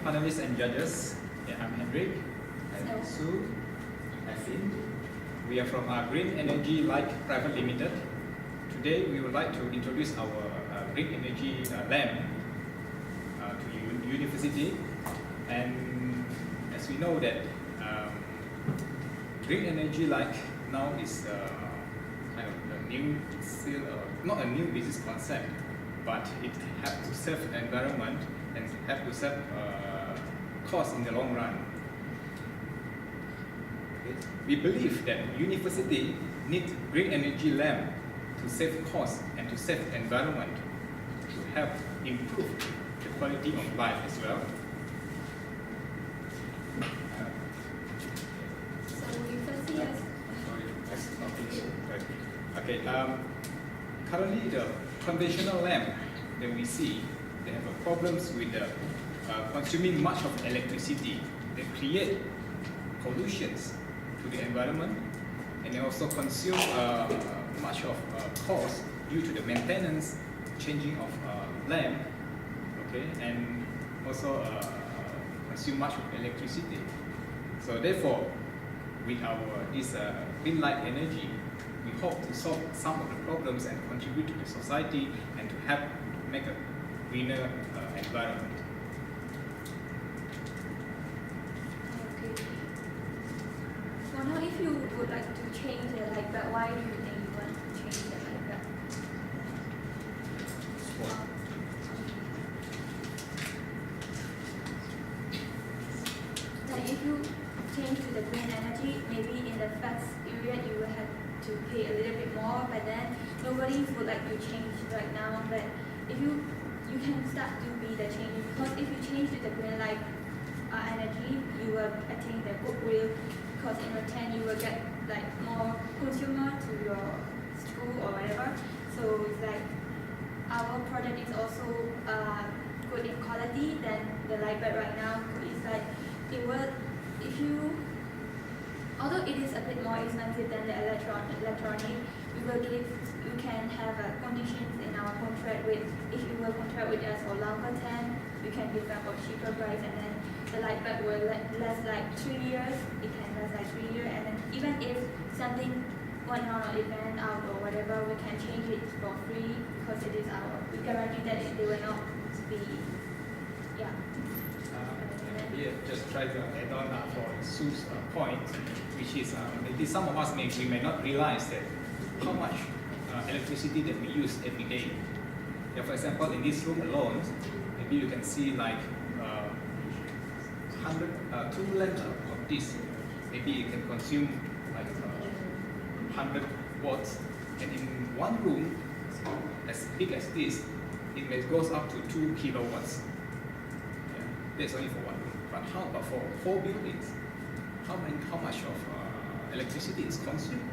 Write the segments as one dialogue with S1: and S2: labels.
S1: panelists and judges. Yeah, I'm Hendrik. I'm Sue. I'm Finn. We are from Green Energy Light Private Limited. Today we would like to introduce our green energy lamp to university. And as we know that green energy light now is kind of a new, still not a new business concept, but it has to serve the environment and have to save costs in the long run. Okay. We believe that university need green energy lamp to save costs and to save the environment, to help improve the quality of life as well. Okay. Currently, the conventional lamp that we see, they have problems with consuming much of electricity. They create pollutions to the environment, and they also consume much of cost due to the maintenance, changing of lamp, okay, and also consume much of electricity. So therefore, with our this green light energy, we hope to solve some of the problems and contribute to the society and to help make a greener environment.
S2: Okay. So now if you would like to change the light bulb, why do you think you want to change the light bulb? Like if you change to the green energy, maybe in the first period you will have to pay a little bit more, but then nobody would like to change right now. But if you can start to be the change, because if you change to the green light energy, you will attain the goodwill, because in return you will get like more consumer to your school or whatever. So it's like our product is also good in quality than the light bulb right now. It's like it will, if you, although it is a bit more expensive than the electronic, we can have conditions in our contract with, if you will contract with us for longer term, we can give up a cheaper price, and then the light bulb will last like 3 years, it can last like 3 years, and then even if something went on or event out or whatever, we can change it for free, because it is we guarantee that they will not be, yeah.
S1: Just try to add on for Sue's point, which is maybe some of us we may not realize that how much electricity that we use every day. Yeah, for example, in this room alone, maybe you can see like 2 lamps of this. Maybe it can consume like 100 watts, and in one room as big as this, it may goes up to 2 kilowatts. Yeah, that's only for one room. But how about for 4 buildings? How much of electricity is consumed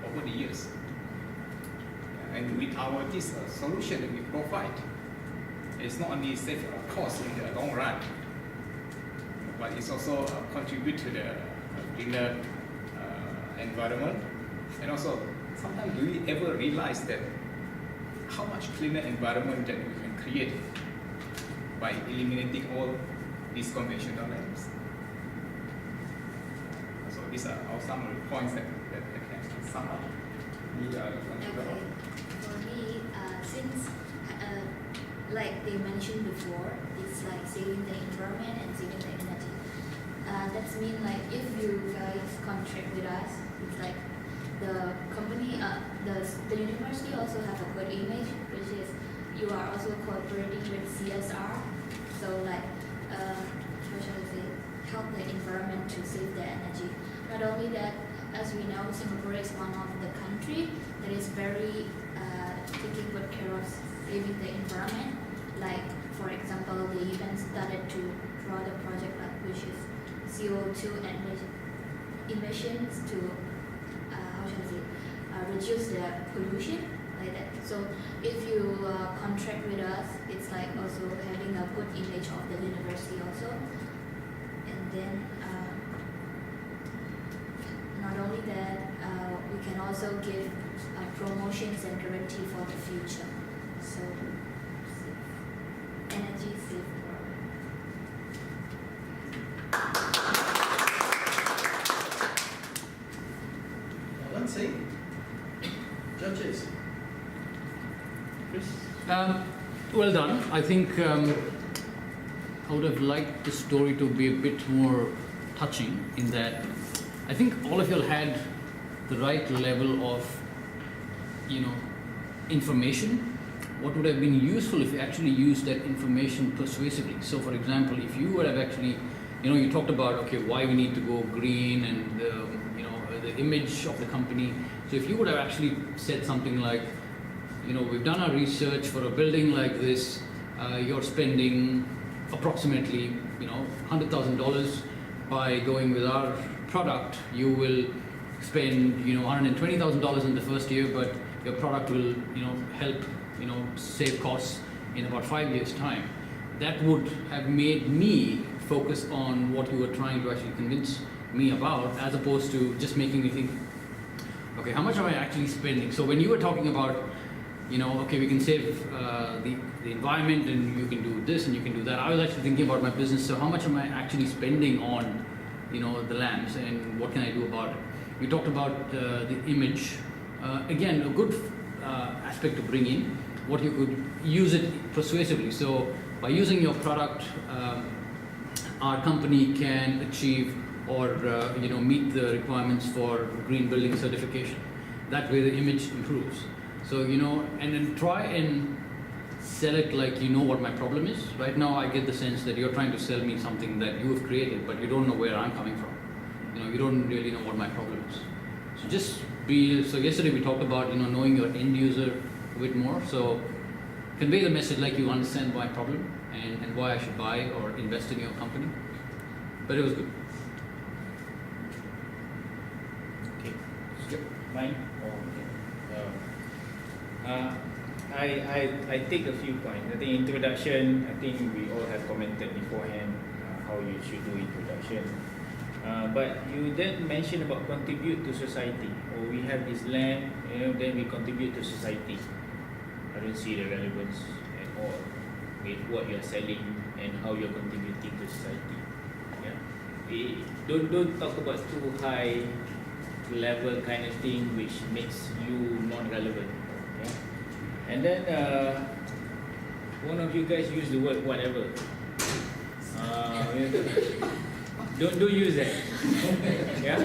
S1: over the years? And with our this solution that we provide, it's not only save cost in the long run, but it's also contribute to the greener environment. And also, sometimes do we ever realize that how much cleaner environment that we can create by eliminating all these conventional lamps? So these are all some of the points that I can sum up.
S3: Okay. For me, since like they mentioned before, it's like saving the environment and saving the energy. That's mean like if you guys contract with us, it's like the company, the university also have a good image, which is you are also cooperating with CSR. So like how should I say, help the environment to save the energy. Not only that, as we know, Singapore is one of the country that is very taking good care of saving the environment. Like for example, they even started to draw the project which is CO2 emissions to how should I say, reduce the pollution like that. So if you contract with us, it's like also having a good image of the university also. And then not only that, we can also give promotions and guarantee for the future. So energy safe.
S1: researchers. Chris?
S4: Well done. I think I would have liked the story to be a bit more touching in that I think all of you all had the right level of, information. What would have been useful if you actually used that information persuasively? So, for example, if you would have actually, you talked about, okay, why we need to go green and the image of the company. So if you would have actually said something like, we've done our research for a building like this, you're spending approximately, $100,000. By going with our product, you will spend, $120,000 in the first year, but your product will, help, save costs in about 5 years' time. That would have made me focus on what you were trying to actually convince me about, as opposed to just making me think, okay, how much am I actually spending? So when you were talking about, okay, we can save the environment and you can do this and you can do that, I was actually thinking about my business. So how much am I actually spending on, the lamps, and what can I do about it? We talked about the image. Again, a good aspect to bring in, what you could use it persuasively. So by using your product, our company can achieve or meet the requirements for green building certification. That way the image improves. So and then try and sell it like what my problem is. Right now I get the sense that you're trying to sell me something that you have created, but you don't know where I'm coming from. You don't really know what my problem is. So so yesterday we talked about knowing your end user a bit more. So convey the message like you understand my problem and why I should buy or invest in your company. But it was good.
S5: Okay.
S4: Yep.
S5: Mine? I take a few points. I think introduction, I think we all have commented beforehand how you should do introduction. But you then mentioned about contribute to society. Or we have this land, then we contribute to society. I don't see the relevance at all with what you're selling and how you're contributing to society. Yeah. We don't talk about too high level kind of thing which makes you non-relevant. Yeah. And then one of you guys use the word whatever. Don't use that. Yeah.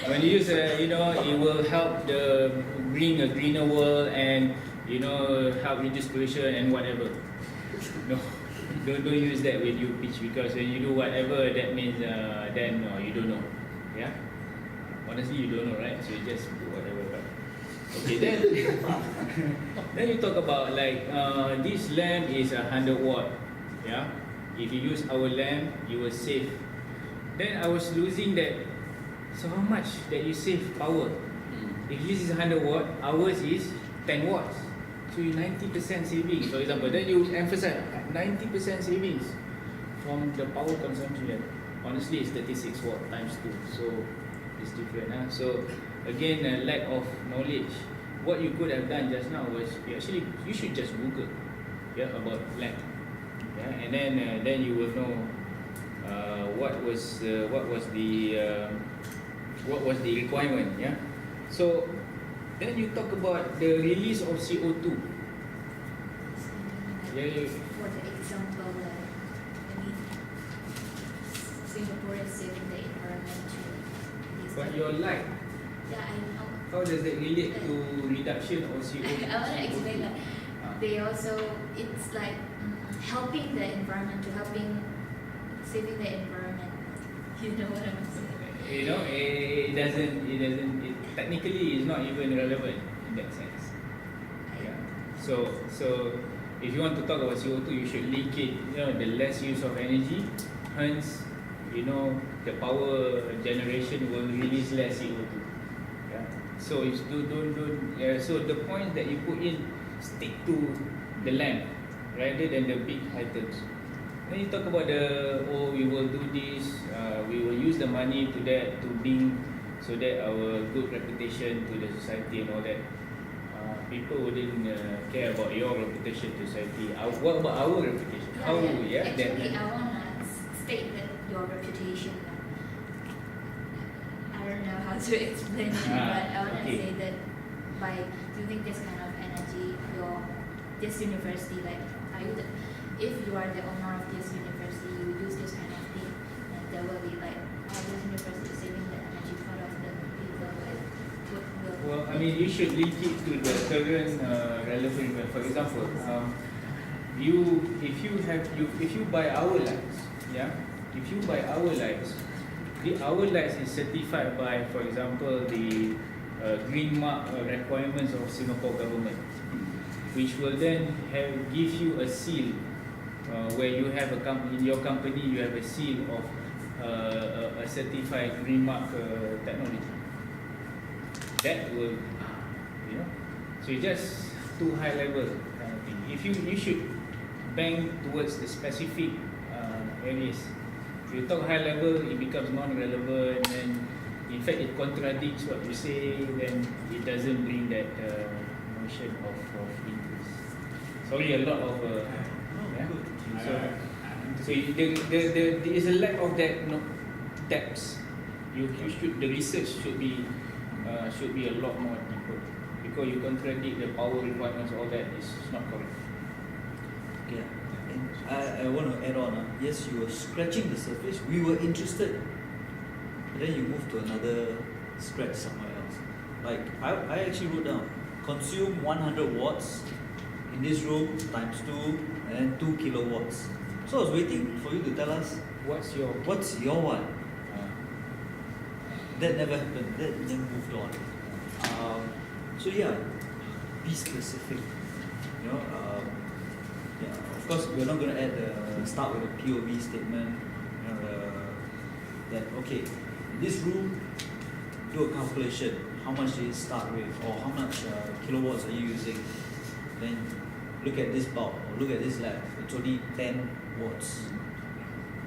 S5: When you use it will help bring a greener world and help reduce pollution and whatever. No, don't use that when you pitch, because when you do whatever, that means then you don't know. Yeah. Honestly, you don't know, right? So you just do whatever. But okay, then you talk about like this lamp is 100 watt. Yeah. If you use our lamp, you will save. Then I was losing that. So how much that you save power? If this is 100 watt, ours is 10 watts. So you 90% savings, for example. Then you emphasize 90% savings from the power consumption. Honestly, it's 36 watt times 2. So it's different. So again, a lack of knowledge. What you could have done just now was you should just Google about lamp. Yeah, and then you will know what was the requirement. Yeah, so then you talk about the release of CO2. Yeah.
S3: For the example, Singapore is saving the environment too.
S5: But your light,
S3: Yeah, I know.
S5: how does that relate to reduction of CO2?
S3: I want to explain that. They also, it's like helping the environment, saving the environment. You know what I'm saying?
S5: It doesn't. Technically, it's not even relevant in that sense. Yeah. So if you want to talk about CO2, you should link it. The less use of energy, hence, the power generation will release less CO2. Yeah. So it's don't. So the point that you put in, stick to the lamp rather than the big items. When you talk about we will do this, we will use the money to bring so that our good reputation to the society and all that. People wouldn't care about your reputation to society. What about our reputation?
S3: Actually, I want to state that your reputation. I don't know how to explain it, but I want to say that by using this kind of energy, this university, like, are you the, if you are the owner of this university, you use this kind of thing, and there will be like, this university is saving the energy part of the people, like, what will.
S5: Well, I mean, you should link it to the current relevant. For example, if you buy our lights, yeah, if you buy our lights, our lights is certified by, for example, the green mark requirements of Singapore government, which will then give you a seal where you have in your company you have a seal of a certified green mark technology. That will, so it's just too high level kind of thing. If you should bank towards the specific areas. If you talk high level, it becomes non-relevant, and in fact it contradicts what you say, then it doesn't bring that notion of interest. Sorry, a lot of so there is a lack of that depth. The research should be a lot more deeper, because you contradict the power requirements. All that is not correct.
S6: Yeah, and I want to add on. Yes, you were scratching the surface. We were interested, but then you moved to another scratch somewhere else. Like I actually wrote down, consume 100 watts in this room times 2, and then 2 kilowatts. So I was waiting for you to tell us what's your one. That never happened. That then moved on. So yeah, be specific. Yeah, of course, we're not going to start with a POV statement. That okay, in this room, do a calculation. How much did it start with, or how much kilowatts are you using? Then look at this bulb, or look at this lab. It's only 10 watts.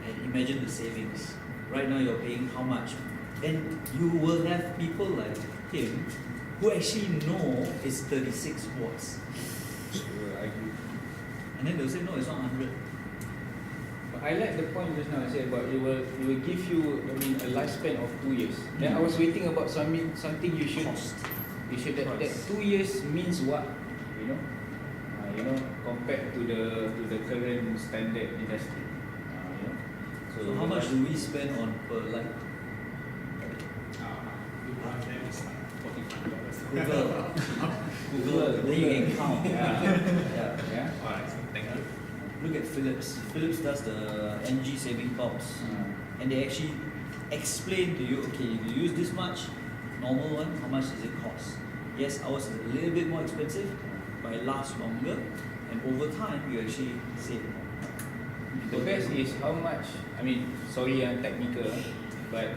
S6: And imagine the savings. Right now, you're paying how much? And you will have people like him who actually know it's 36 watts. And then they'll say, no, it's not 100.
S5: But I like the point just now I said about it will give you, a lifespan of 2 years. Then I was waiting about something you should that 2 years means what, compared to the current standard industry.
S6: So how much do we spend on per light? Google, then you can count.
S5: Yeah.
S1: Alright, thank you.
S6: Look at Philips. Philips does the energy saving bulbs, and they actually explain to you, okay, if you use this much, normal one, how much does it cost? Yes, ours is a little bit more expensive, but it lasts longer, and over time you actually save more.
S5: The best is how much. Sorry, I'm technical, but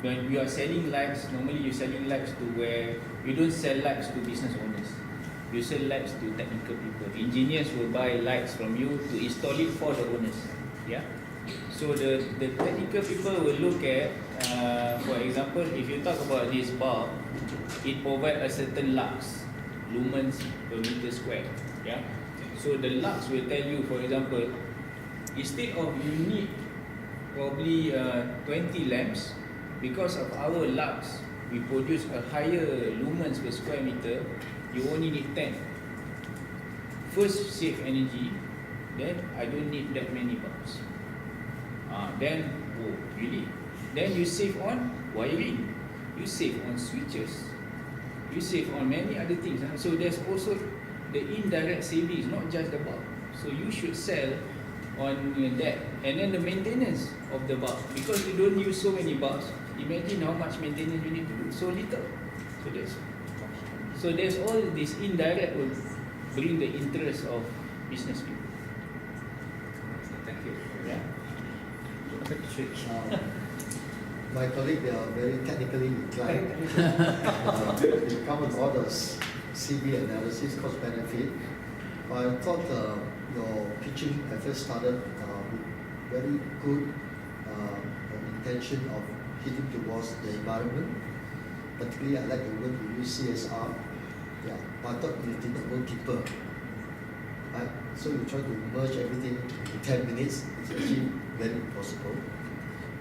S5: when you are selling lights, normally you're selling lights to where you don't sell lights to business owners. You sell lights to technical people. Engineers will buy lights from you to install it for the owners. Yeah. So the technical people will look at, for example, if you talk about this bulb, it provides a certain lux, lumens per meter square. Yeah. So the lux will tell you, for example, instead of you need probably 20 lamps, because of our lux, we produce a higher lumens per square meter, you only need 10. First, save energy, then I don't need that many bulbs. Then, really? Then you save on wiring, you save on switches, you save on many other things. So there's also the indirect savings, not just the bulb. So you should sell on that. And then the maintenance of the bulb, because you don't use so many bulbs, imagine how much maintenance you need to do, so little. So there's all this indirect will bring the interest of business people.
S1: Thank you.
S5: Yeah.
S7: My colleague, they are very technically inclined. They come with all the CV analysis, cost benefit. I thought your pitching at first started with very good intention of hitting towards the environment. Particularly, I like the word you use, CSR. Yeah, but I thought you didn't go deeper. Right? So you try to merge everything in 10 minutes. It's actually very impossible.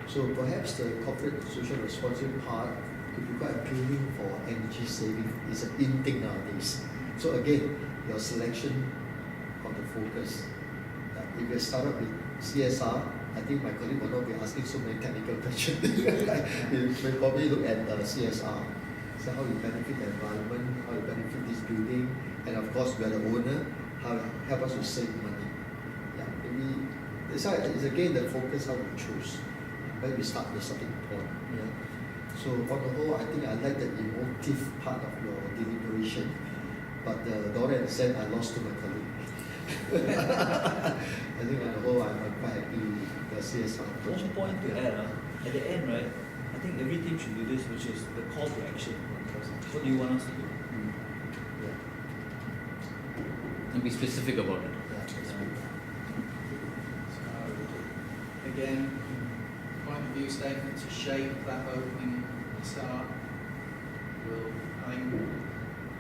S7: So perhaps the corporate social responsibility part to be quite appealing for energy saving. It's an in thing nowadays. So again, your selection of the focus. If you start up with CSR, I think my colleague will not be asking so many technical questions. You will probably look at CSR. So how you benefit the environment, how you benefit this building, and of course we are the owner, how it help us to save money. Yeah, maybe it's again the focus how we choose. When we start the starting point. Yeah. So on the whole, I think I like the emotive part of your deliberation, but the dollar and cent I lost to my colleague. I think on the whole, I'm quite happy with the CSR approach.
S6: One point to add, at the end, right? I think every team should do this, which is the call to action. What do you want us to do?
S7: Yeah.
S4: And be specific about it.
S7: Yeah, that's right.
S8: So, again, point of view statement to shape that opening start. I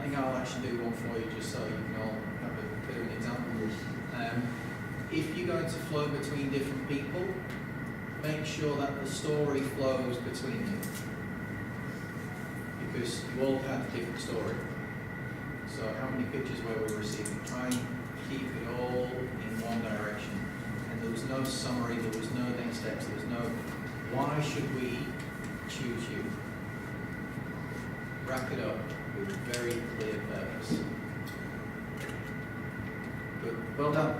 S8: think I'll actually do one for you just so you can all have a bit of an example. If you're going to flow between different people, make sure that the story flows between you. Because you all have a different story. So how many pictures were we receiving? Try and keep it all in one direction. And there was no summary, there was no next steps, there was no why should we choose you? Wrap it up with very clear purpose. Good. Well done.